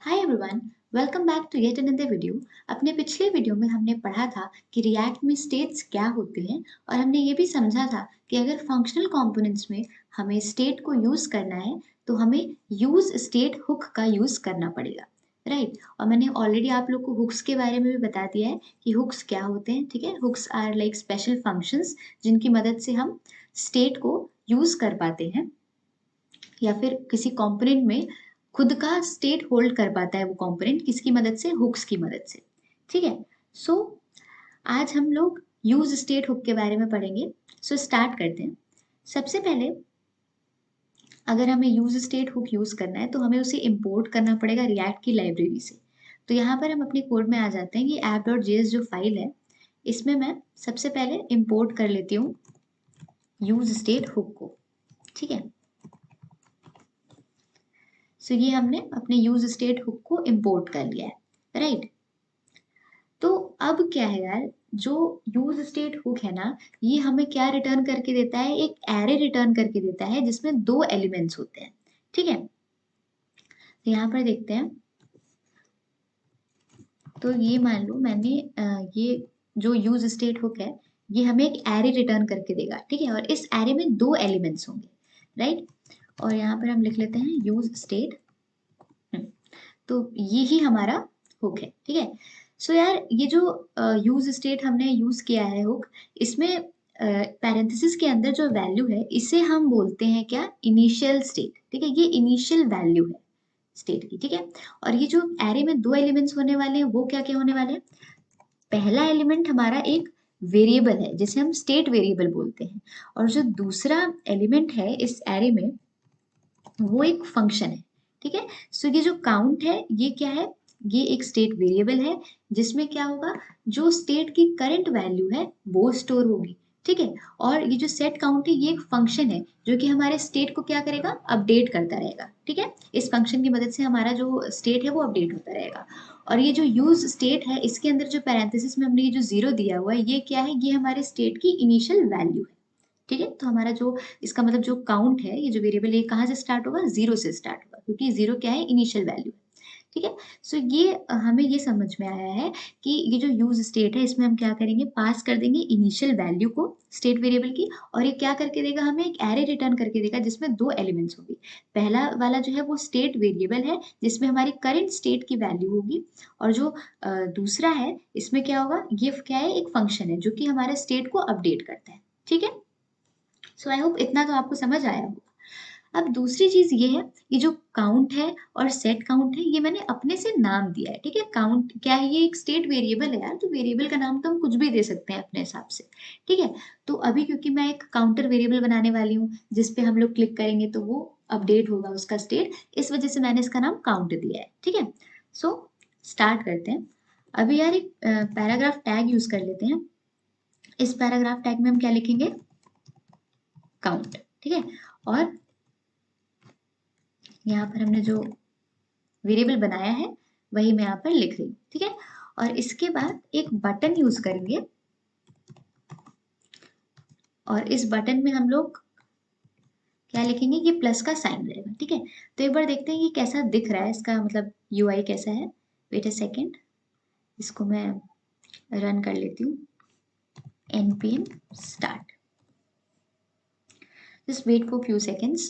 Hi everyone, welcome back to yet another video. अपने पिछले video में हमने पढ़ा था कि रिएक्ट में स्टेट्स क्या होते हैं और हमने ये भी समझा था कि अगर फंक्शनल कंपोनेंट्स में हमें स्टेट को यूज करना है तो हमें यूज स्टेट हुक का यूज करना पड़ेगा, राइट। और मैंने ऑलरेडी आप लोग को हुक्स के बारे में भी बता दिया है कि हुक्स क्या होते हैं। ठीक है, hooks are like special functions जिनकी मदद से हम स्टेट को यूज कर पाते हैं या फिर किसी कंपोनेंट में खुद का स्टेट होल्ड कर पाता है वो कंपोनेंट किसकी मदद से, हुक्स की मदद से। ठीक है। सो आज हम लोग यूज स्टेट हुक के बारे में पढ़ेंगे। सो स्टार्ट करते हैं। सबसे पहले अगर हमें यूज स्टेट हुक यूज करना है तो हमें उसे इंपोर्ट करना पड़ेगा रिएक्ट की लाइब्रेरी से। तो यहाँ पर हम अपने कोड में आ जाते हैं कि app.js जो फाइल है इसमें मैं सबसे पहले इंपोर्ट कर लेती हूँ यूज स्टेट हुक को। ठीक है, सो ये हमने अपने यूज स्टेट हुक को इंपोर्ट कर लिया है, राइट। तो अब क्या है यार, जो यूज स्टेट हुक है ना, ये हमें क्या रिटर्न करके देता है, एक एरे रिटर्न करके देता है जिसमें दो एलिमेंट्स होते हैं। ठीक है, तो यहाँ पर देखते हैं। तो ये मान लो मैंने ये जो यूज स्टेट हुक है ये हमें एक एरे रिटर्न करके देगा। ठीक है, और इस एरे में दो एलिमेंट्स होंगे, राइट। और यहाँ पर हम लिख लेते हैं यूज स्टेट। तो ये ही हमारा हुक है। ठीक है, सो यार ये जो यूज स्टेट हमने यूज किया है हुक, इसमें पैरेंथेसिस के अंदर जो वैल्यू है इसे हम बोलते हैं क्या, इनिशियल स्टेट। ठीक है, ये इनिशियल वैल्यू है स्टेट की। ठीक है, और ये जो एरे में दो एलिमेंट्स होने वाले हैं वो क्या क्या होने वाले हैं। पहला एलिमेंट हमारा एक वेरिएबल है जिसे हम स्टेट वेरिएबल बोलते हैं, और जो दूसरा एलिमेंट है इस एरे में वो एक फंक्शन है। ठीक है, सो ये जो काउंट है ये क्या है, ये एक स्टेट वेरिएबल है जिसमें क्या होगा, जो स्टेट की करंट वैल्यू है वो स्टोर होगी। ठीक है, और ये जो सेट काउंट है ये एक फंक्शन है जो कि हमारे स्टेट को क्या करेगा, अपडेट करता रहेगा। ठीक है, इस फंक्शन की मदद से हमारा जो स्टेट है वो अपडेट होता रहेगा। और ये जो यूज स्टेट है इसके अंदर जो पैरेंथेसिस में हमने ये जो जीरो दिया हुआ है ये क्या है, ये हमारे स्टेट की इनिशियल वैल्यू है। ठीक है, तो हमारा जो इसका मतलब जो काउंट है, ये जो वेरिएबल है कहाँ से स्टार्ट होगा, जीरो से स्टार्ट होगा, क्योंकि जीरो क्या है, इनिशियल वैल्यू है। ठीक है, सो ये हमें ये समझ में आया है कि ये जो यूज स्टेट है इसमें हम क्या करेंगे, पास कर देंगे इनिशियल वैल्यू को स्टेट वेरिएबल की, और ये क्या करके देगा, हमें एक एरे रिटर्न करके देगा जिसमें दो एलिमेंट्स होंगे। पहला वाला जो है वो स्टेट वेरिएबल है जिसमें हमारी करंट स्टेट की वैल्यू होगी, और जो दूसरा है इसमें क्या होगा, ये क्या है, एक फंक्शन है जो कि हमारे स्टेट को अपडेट करता है। ठीक है, सो आई होप इतना तो आपको समझ आया होगा। अब दूसरी चीज ये है, ये जो काउंट है और सेट काउंट है ये मैंने अपने से नाम दिया है। ठीक है, काउंट क्या है, ये एक स्टेट वेरिएबल है यार, तो वेरिएबल का नाम तो हम कुछ भी दे सकते हैं अपने हिसाब से। ठीक है, तो अभी क्योंकि मैं एक काउंटर वेरिएबल बनाने वाली हूँ जिस पे हम लोग क्लिक करेंगे तो वो अपडेट होगा उसका स्टेट, इस वजह से मैंने इसका नाम काउंट दिया है। ठीक है, सो स्टार्ट करते हैं। अभी यार एक पैराग्राफ टैग यूज कर लेते हैं। इस पैराग्राफ टैग में हम क्या लिखेंगे, काउंट। ठीक है, और यहाँ पर हमने जो वेरिएबल बनाया है वही मैं यहाँ पर लिख रही हूँ। ठीक है, और इसके बाद एक बटन यूज करेंगे, और इस बटन में हम लोग क्या लिखेंगे, ये प्लस का साइन रहेगा। ठीक है, तो एक बार देखते हैं ये कैसा दिख रहा है, इसका मतलब यूआई कैसा है। वेट अ सेकेंड, इसको मैं रन कर लेती हूँ। npm start, just wait for few seconds।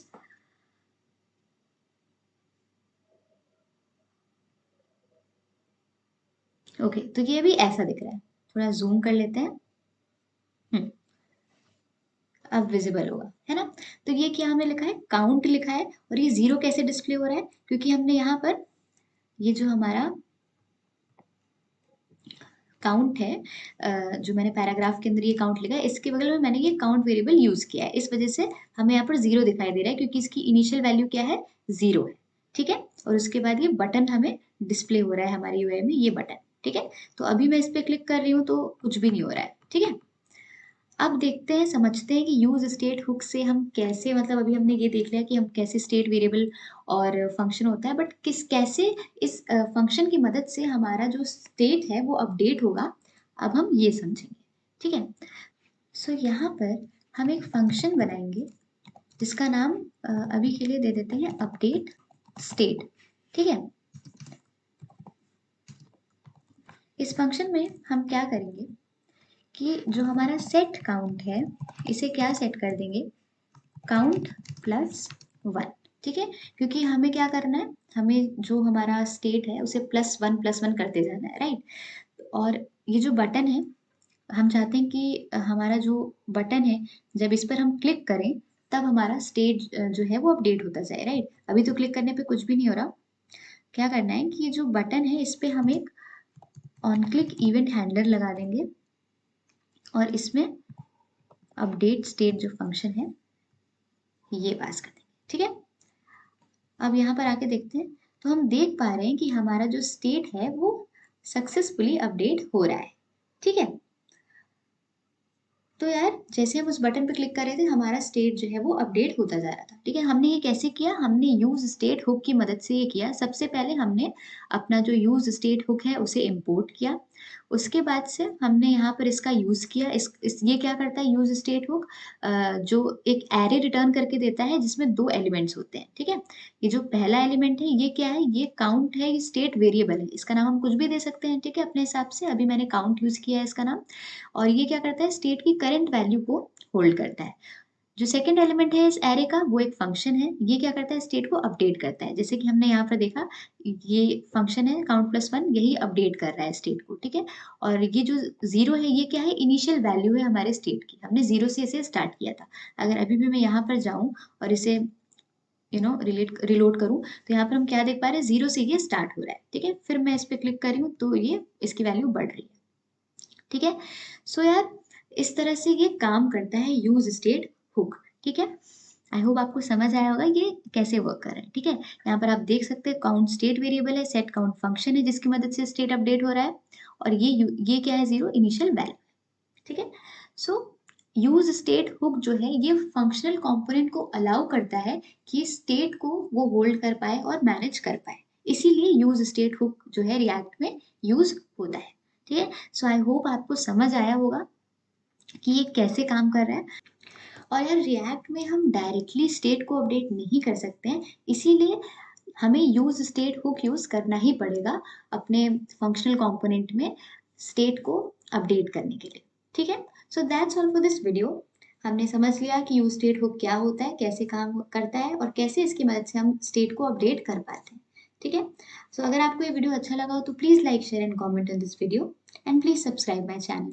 Okay, तो ये भी ऐसा दिख रहा है, थोड़ा जूम कर लेते हैं। अब विजिबल होगा, है ना। तो ये क्या हमने लिखा है, काउंट लिखा है, और ये जीरो कैसे डिस्प्ले हो रहा है, क्योंकि हमने यहाँ पर ये जो हमारा काउंट है, जो मैंने पैराग्राफ के अंदर ये काउंट लिखा है इसके बगल में मैंने ये काउंट वेरिएबल यूज किया है, इस वजह से हमें यहाँ पर जीरो दिखाई दे रहा है क्योंकि इसकी इनिशियल वैल्यू क्या है, जीरो है। ठीक है, और उसके बाद ये बटन हमें डिस्प्ले हो रहा है हमारे यूआई में, ये बटन। ठीक है, तो अभी मैं इस पर क्लिक कर रही हूँ तो कुछ भी नहीं हो रहा है। ठीक है, अब देखते हैं, समझते हैं कि यूज स्टेट हुक से हम कैसे, मतलब अभी हमने ये देख लिया कि हम कैसे स्टेट वेरिएबल और फंक्शन होता है, बट किस कैसे इस फंक्शन की मदद से हमारा जो स्टेट है वो अपडेट होगा, अब हम ये समझेंगे। ठीक है, सो यहाँ पर हम एक फंक्शन बनाएंगे जिसका नाम अभी के लिए दे देते हैं अपडेट स्टेट। ठीक है, इस फंक्शन में हम क्या करेंगे कि जो हमारा सेट काउंट है इसे क्या सेट कर देंगे, काउंट प्लस 1, ठीक है, क्योंकि हमें क्या करना है, हमें जो हमारा स्टेट है उसे प्लस वन करते जाना है, राइट। और ये जो बटन है, हम चाहते हैं कि हमारा जो बटन है जब इस पर हम क्लिक करें तब हमारा स्टेट जो है वो अपडेट होता जाए, राइट। अभी तो क्लिक करने पे कुछ भी नहीं हो रहा। क्या करना है कि ये जो बटन है इस पे हम एक ऑन क्लिक इवेंट हैंडलर लगा देंगे और इसमें अपडेट स्टेट जो फंक्शन है ये पास कर देंगे, ठीक है। अब यहाँ पर आके देखते हैं तो हम देख पा रहे हैं कि हमारा जो स्टेट है वो सक्सेसफुली अपडेट हो रहा है, ठीक है। तो यार जैसे हम उस बटन पे क्लिक कर रहे थे हमारा स्टेट जो है वो अपडेट होता जा रहा था, ठीक है। हमने ये कैसे किया, हमने यूज स्टेट हुक की मदद से ये किया। सबसे पहले हमने अपना जो यूज स्टेट हुक है उसे इंपोर्ट किया, उसके बाद से हमने यहाँ पर इसका यूज किया। ये क्या करता है यूज स्टेट हुक, जो एक एरे रिटर्न करके देता है जिसमें 2 एलिमेंट्स होते हैं, ठीक है। ये जो पहला एलिमेंट है ये क्या है, ये काउंट है, ये स्टेट वेरिएबल है, इसका नाम हम कुछ भी दे सकते हैं, ठीक है, अपने हिसाब से। अभी मैंने काउंट यूज किया है इसका नाम। और ये क्या करता है, स्टेट की करंट वैल्यू को होल्ड करता है। जो सेकंड एलिमेंट है इस एरे का वो एक फंक्शन है, ये क्या करता है, स्टेट को अपडेट करता है। जैसे कि हमने यहाँ पर देखा ये फंक्शन है काउंट प्लस 1, यही अपडेट कर रहा है स्टेट को, ठीक है। और ये जो 0 है ये क्या है, इनिशियल वैल्यू है हमारे स्टेट की, हमने 0 से इसे स्टार्ट किया था। अगर अभी भी मैं यहाँ पर जाऊँ और इसे रिलोड करूँ तो यहाँ पर हम क्या देख पा रहे हैं, 0 से ये स्टार्ट हो रहा है, ठीक है। फिर मैं इस पर क्लिक कर रही हूँ तो ये इसकी वैल्यू बढ़ रही है, ठीक है। सो यार इस तरह से ये काम करता है यूज स्टेट हुक, ठीक है। आई होप आपको समझ आया होगा ये कैसे वर्क कर रहा है, ठीक है। यहाँ पर आप देख सकते हैं काउंट स्टेट वेरिएबल है, सेट काउंट फंक्शन है जिसकी मदद से स्टेट अपडेट हो रहा है, और ये क्या है, 0 इनिशियल वैल्यू, ठीक है। सो यूज स्टेट हुक जो है ये फंक्शनल कंपोनेंट को अलाउ करता है कि स्टेट को वो होल्ड कर पाए और मैनेज कर पाए, इसीलिए यूज स्टेट हुक जो है रिएक्ट में यूज होता है, ठीक है। सो आई होप आपको समझ आया होगा कि ये कैसे काम कर रहा है। और यार रिएक्ट में हम डायरेक्टली स्टेट को अपडेट नहीं कर सकते हैं, इसीलिए हमें यूज स्टेट हुक यूज करना ही पड़ेगा अपने फंक्शनल कंपोनेंट में स्टेट को अपडेट करने के लिए, ठीक है। So that's all for this video. हमने समझ लिया कि यूज स्टेट हुक क्या होता है, कैसे काम करता है और कैसे इसकी मदद से हम स्टेट को अपडेट कर पाते हैं, ठीक है। सो अगर आपको ये वीडियो अच्छा लगा हो तो please like share and comment on this video and please subscribe my channel.